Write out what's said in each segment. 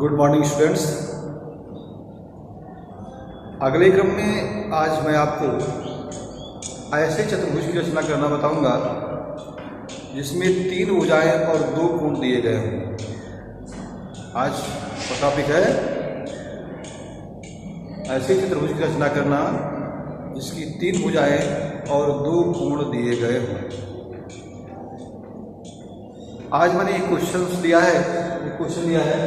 Good morning students. अगले क्रम में आज मैं आपको ऐसे चतुर्भुज की रचना करना बताऊंगा जिसमें 3 भुजाएं और 2 कोण दिए गए हों। आज का टॉपिक है ऐसे चतुर्भुज की रचना करना जिसकी 3 भुजाएं और 2 कोण दिए गए हों। आज मैंने एक क्वेश्चन लिया है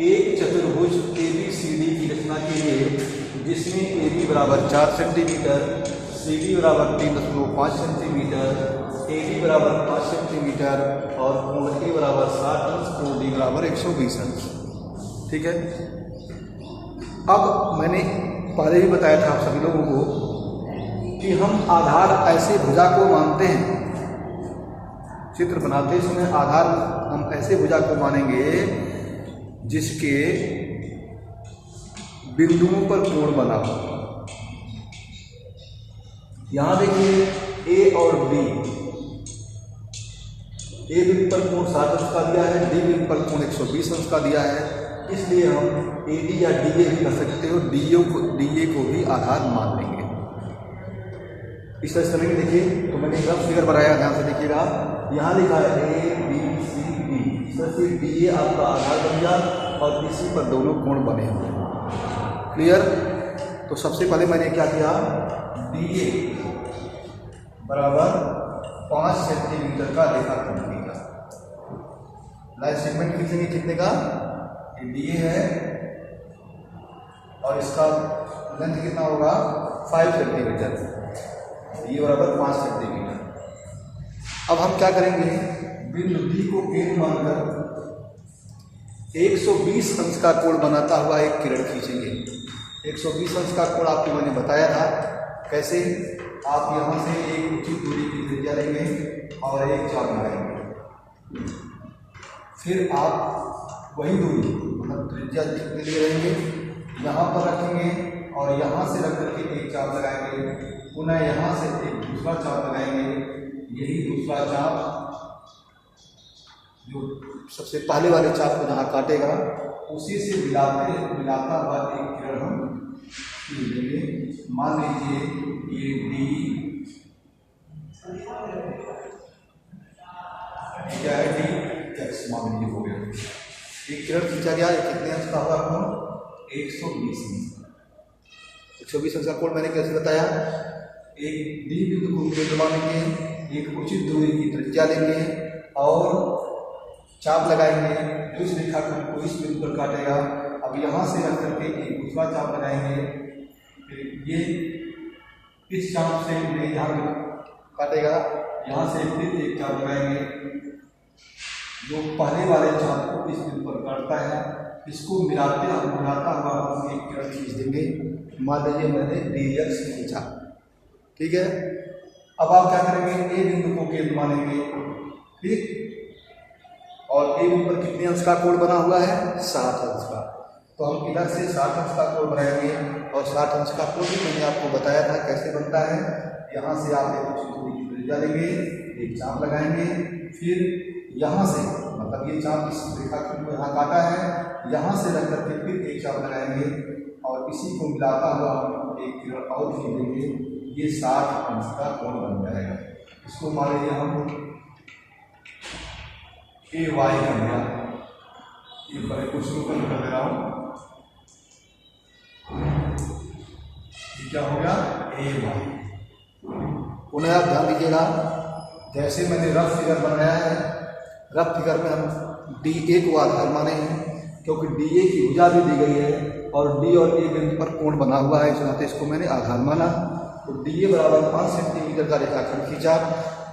एक चतुर्भुज ABCD की रचना के लिए जिसमें AB बराबर 4 सेंटीमीटर, CD बराबर 3.5 सेंटीमीटर, AD बराबर 5 सेंटीमीटर और कोण A बराबर 60 अंश, कोण D बराबर 120 अंश। ठीक है। अब मैंने पहले भी बताया था आप सभी लोगों को कि हम आधार ऐसे भुजा को मानते हैं, चित्र बनाते समय आधार हम ऐसे भुजा को मानेंगे जिसके बिंदुओं पर कोण बना हो। यहां देखिए A और B, A बिंदु पर कोण 60 अंश का दिया है, D बिंदु पर कोण 120 अंश का दिया है, इसलिए हम AD या DA भी कर सकते हो, DA को भी आधार मान लेंगे। इस तरह से देखिए, तो मैंने एक रफ फिगर बनाया, ध्यान से देखिएगा। यहाँ लिखा है ABCD, इस तरह से DA आपका आधार बन गया और इसी पर दोनों कोण बने हुए हैं। क्लियर? तो सबसे पहले मैंने क्या किया, DA बराबर 5 सेंटीमीटर का रेखाखंड खींचा। लाइन सेगमेंट खींचेंगे कितने का, DA है और इसका लेंथ कितना होगा 5 सेंटीमीटर, ये बराबर 5 सेंटीमीटर। अब हम क्या करेंगे, बिंदु D को केंद्र मानकर 120 अंश का कोण बनाता हुआ एक किरण खींचेंगे। 120 अंश का कोण आपको मैंने बताया था कैसे। आप यहाँ से एक उचित दूरी की त्रिज्या लेंगे और एक चाप लगाएंगे, फिर आप वही दूरी मतलब त्रिज्या कितने लिए रहेंगे यहाँ पर रखेंगे और यहाँ से रख करके एक चाप लगाएंगे, पुनः यहाँ से एक दूसरा चाप लगाएंगे। यही दूसरा चाप जो सबसे पहले वाले चाप को जहाँ काटेगा उसी से मिलाता हुआ एक किरण हम लेंगे। मान लीजिए ये D क्या है, D मान लीजिए हो गया। एक किरण खींचा गया, कितने अंश का होगा कोण, 120 अंश। 120 अंश का कोण मैंने कैसे बताया, एक D बिंदु को केंद्र मानेंगे, एक उचित दूरी की त्रिज्या लेंगे और चाप लगाएंगे जो इस रेखाखंड को इस बिंदु पर काटेगा। अब यहाँ से रख करके एक दूसरा चाप लगाएंगे, फिर ये इस चाप से यहाँ काटेगा, यहाँ से फिर एक चाप लगाएंगे जो पहले वाले चाप को इस बिंदु पर काटता है। इसको मिलाता हुआ हम एक किरण खींच देंगे। मान लीजिए मैंने DX खींचा, ठीक है। अब आप क्या करेंगे, A बिंदु को केंद्र मानेंगे, ठीक, और A बिंदु पर कितने अंश का कोण बना हुआ है, 60 अंश का। तो हम इधर से 60 अंश का कोण बनाएंगे और 60 अंश का कोण भी मैंने आपको बताया था कैसे बनता है। यहाँ से आप एक उचित दूरी की त्रिज्या लेंगे, एक चाप लगाएंगे, फिर यहाँ से मतलब ये चाप इस रेखाखंड को यहाँ काटा है, यहाँ से रख करके फिर एक चाप लगाएंगे और इसी को मिलाता हुआ एक किरण और खींच देंगे। ये 60 अंश का कोण बन जाएगा। इसको मान लीजिए हम AY कर दिया, ये बड़े कुछ रूप में कर दे रहा हूँ, ये क्या हो गया AY। पुनः आप ध्यान दीजिएगा, जैसे मैंने रफ फिगर बनाया है, रफ फिगर में हम DA को आधार माने हैं क्योंकि DA की भुजा भी दी गई है और D और A बिंदु पर कोण बना हुआ है, इस नाते इसको मैंने आधार माना। तो DA बराबर 5 सेंटीमीटर का रेखाखंड खींचा,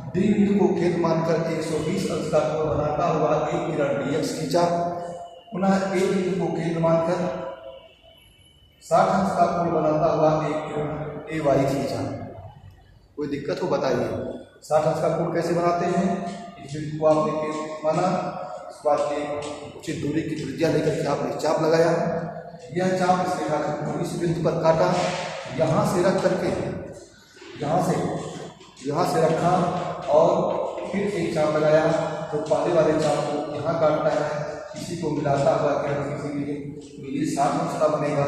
D बिंदु को केंद्र मानकर 120 अंश का कोण बनाता हुआ एक किरण DX खींचा, पुनः A बिंदु को केंद्र मानकर 60 अंश का कोण बनाता हुआ एक किरण AY खींचा। कोई दिक्कत हो बताइए, 60 अंश का कोण कैसे बनाते हैं, इस बिंदु को आपने केंद्र माना, उसके बाद एक उचित दूरी की त्रिज्या लेकर के आपने चाप लगाया, यह चाप इस रेखाखंड को इस बिंदु पर काटा, यहाँ से रख करके यहाँ से रखा और फिर एक चाप लगाया, तो पहले वाले चाप को यहाँ काटता है इसी को मिलाता हुआ किरण खींचेंगे तो ये 60 अंश का बनेगा।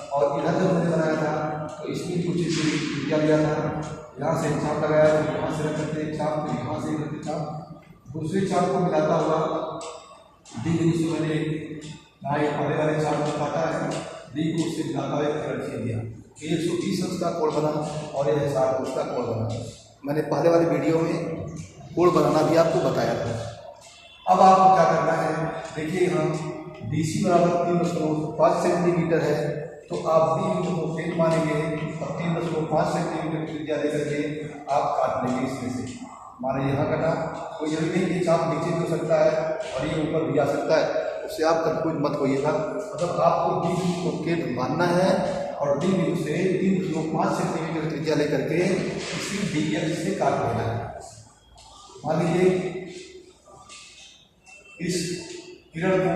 और इधर जब मैंने बनाया था तो इसमें कुछ त्रिज्या लिया था, यहाँ से चाप लगाया तो यहाँ से रखते चाप, तो यहाँ से रखते चाप, दूसरे चाप को मिलाता हुआ डी जिसको मैंने पहले वाले चाप को काटा है, डी को उससे मिलाता हुआ किरण खींच दिया। 120 अंश का कोण बना और यह 60 अंश का कोण बना। मैंने पहले वाली वीडियो में कोण बनाना भी आपको बताया था। अब आपको क्या करना है, देखिए यहाँ DC बराबर 3.5 सेंटीमीटर है, तो आप डी बिंदु को फेल मानेंगे और 3.5 सेंटीमीटर त्रिज्या लेकर के आप काट लेंगे इसमें से। माने यहाँ कटा, कोई जरूरी नहीं, ये चाप नीचे भी हो सकता है और ये ऊपर भी आ सकता है, उससे आप कंफ्यूज मत होइएगा। मतलब आपको डी बिंदु को केंद्र मानना है और डी बिंदु से 3.5 सेंटीमीटर त्रिज्या लेकर के इसी DX से काट लेना है। मान लीजिए इस किरण को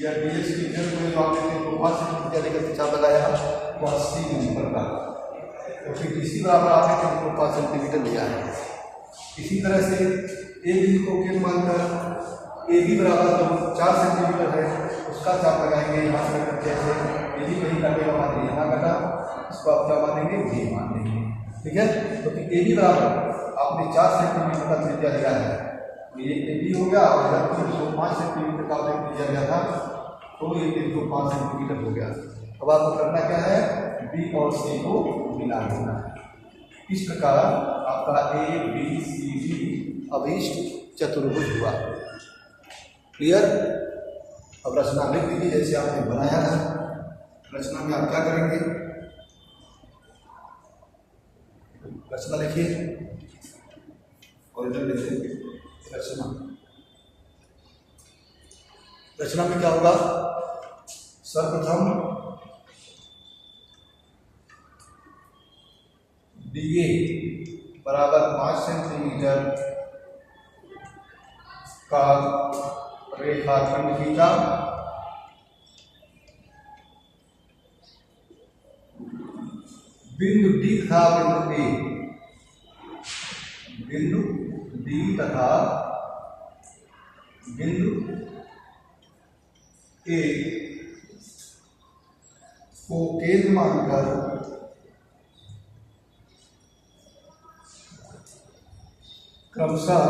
या DX की किरण को जो आपने 3.5 सेंटीमीटर लेकर के चाप लगाया वह C बिंदु पर का, तो फिर DC बराबर आपने 3.5 सेंटीमीटर लिया है। इसी तरह से A बिंदु को केंद्र मानकर AB बराबर जो 4 सेंटीमीटर है उसका चाप लगाएंगे यहाँ से करके ऐसे, AB कहीं काटेगा मान लीजिए यहाँ काटा, इसको आप क्या मानेंगे D मान लेंगे, ठीक है। तो फिर AB बराबर आपने 4 सेंटीमीटर का त्रिज्या लिया है, ये AB हो गया और इधर 305 सेंटीमीटर का आपने त्रिज्या लिया था, तो ये 305 सेंटीमीटर हो गया। अब आपको करना क्या है, B और C को मिला देना है। इस प्रकार आपका ABCD अभीष्ट चतुर्भुज हुआ। क्लियर। अब रचना लिख लीजिए जैसे आपने बनाया था। रचना में आप क्या करेंगे, रचना लिखिए और इधर लिखिए रचना। रचना में क्या होगा, सर्वप्रथम DA बराबर 5 सेंटीमीटर का रेखाखंड खींचा, बिंदु D था बिंदु A, बिंदु D तथा बिंदु A को केंद्र मानकर क्रमशः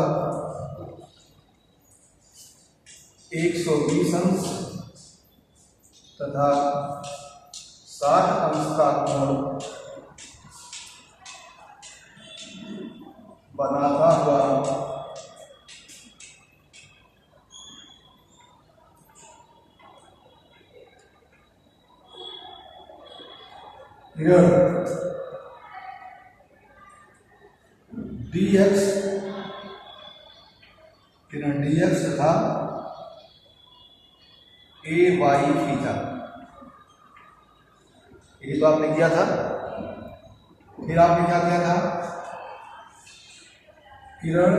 120 अंश तथा 60 अंश का कोण बनाता हुआ DX तथा AY खींचा। ये तो आपने किया था। फिर आपने क्या किया था, किरण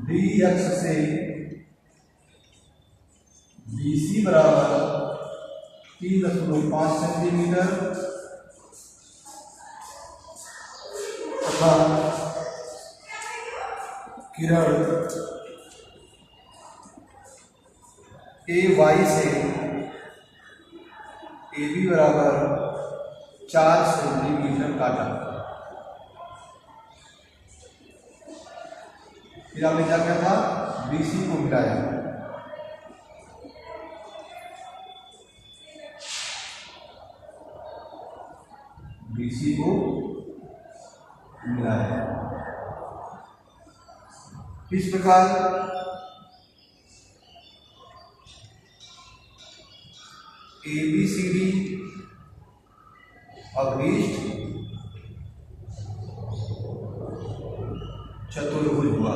DX से BC बराबर 3.5 सेंटीमीटर तथा किरण AY से AB बराबर 4 सेंटीमीटर काटा। फिर आपने क्या किया था, BC को मिलाया, BC को मिलाया। इस प्रकार ABCD अभीष्ट चतुर्भुज हुआ।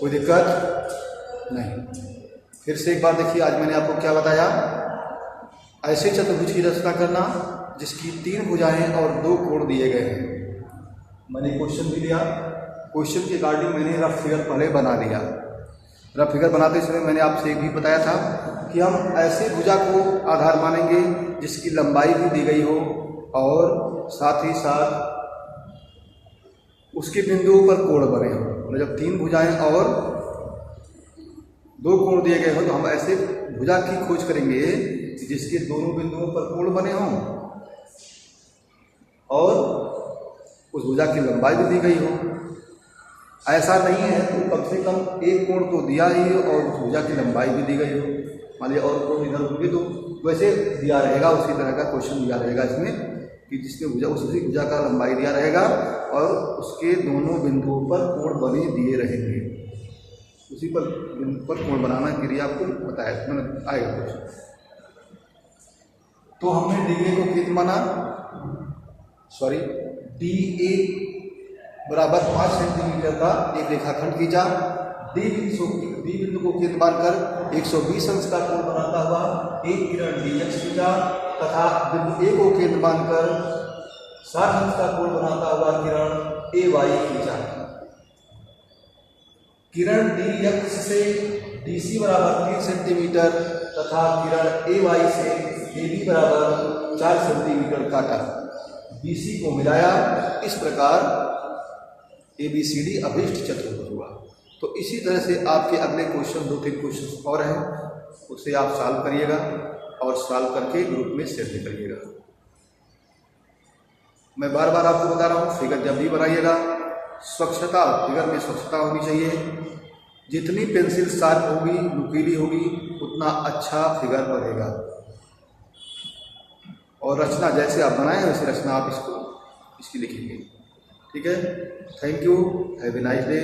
कोई दिक्कत नहीं। फिर से एक बार देखिए, आज मैंने आपको क्या बताया, ऐसे चतुर्भुज की रचना करना जिसकी 3 भुजाएं और 2 कोण दिए गए हैं। मैंने क्वेश्चन भी लिया, क्वेश्चन के अकॉर्डिंग मैंने रफ फिगर पहले बना दिया। रफ फिगर बनाते समय मैंने आपसे एक भी बताया था कि हम ऐसे भुजा को आधार मानेंगे जिसकी लंबाई भी दी गई हो और साथ ही साथ उसके बिंदुओं पर कोण बने हों। मतलब जब 3 भुजाएं और 2 कोण दिए गए हो तो हम ऐसे भुजा की खोज करेंगे जिसके दोनों बिंदुओं पर कोण बने हों और उस भुजा की लंबाई भी दी गई हो। ऐसा नहीं है तो कम से कम एक कोण तो दिया ही हो और उस भुजा की लंबाई भी दी गई हो। मान लिया और कोण इधर होंगे तो वैसे दिया रहेगा, उसी तरह का क्वेश्चन दिया रहेगा इसमें कि जिसमें भुजा उसी भुजा का लंबाई दिया रहेगा और उसके दोनों बिंदुओं पर कोण बने दिए रहेंगे। उसी पर बिंदु पर कोण बनाना क्रिया आपको बताया, मैंने आएगा क्वेश्चन। तो हमने डीए को कितना माना, सॉरी DA बराबर 5 सेंटीमीटर का एक रेखाखंड खींचा। डी बिंदु को केंद्र मानकर 120 अंश का कोण बनाता हुआ एक किरण DX खींचा तथा बिंदु A को केंद्र मानकर 60 अंश का कोण बनाता हुआ किरण AY खींचा। किरण DX से DC बराबर 3 सेंटीमीटर तथा किरण AY से AB बराबर 4 सेंटीमीटर काटा। BC को मिलाया। इस प्रकार ABCD अभिष्ट चतुर्भुज हुआ। तो इसी तरह से आपके अगले क्वेश्चन 2-3 क्वेश्चन और हैं, उसे आप सॉल्व करिएगा और सॉल्व करके ग्रुप में शेयर भी करिएगा। मैं बार बार आपको बता रहा हूँ, फिगर जब भी बनाइएगा स्वच्छता, फिगर में स्वच्छता होनी चाहिए। जितनी पेंसिल शार्प होगी, नुकीली होगी, उतना अच्छा फिगर बनेगा। और रचना जैसे आप बनाए वैसे रचना आप इसकी लिखेंगे। ठीक है, thank you, have a nice day.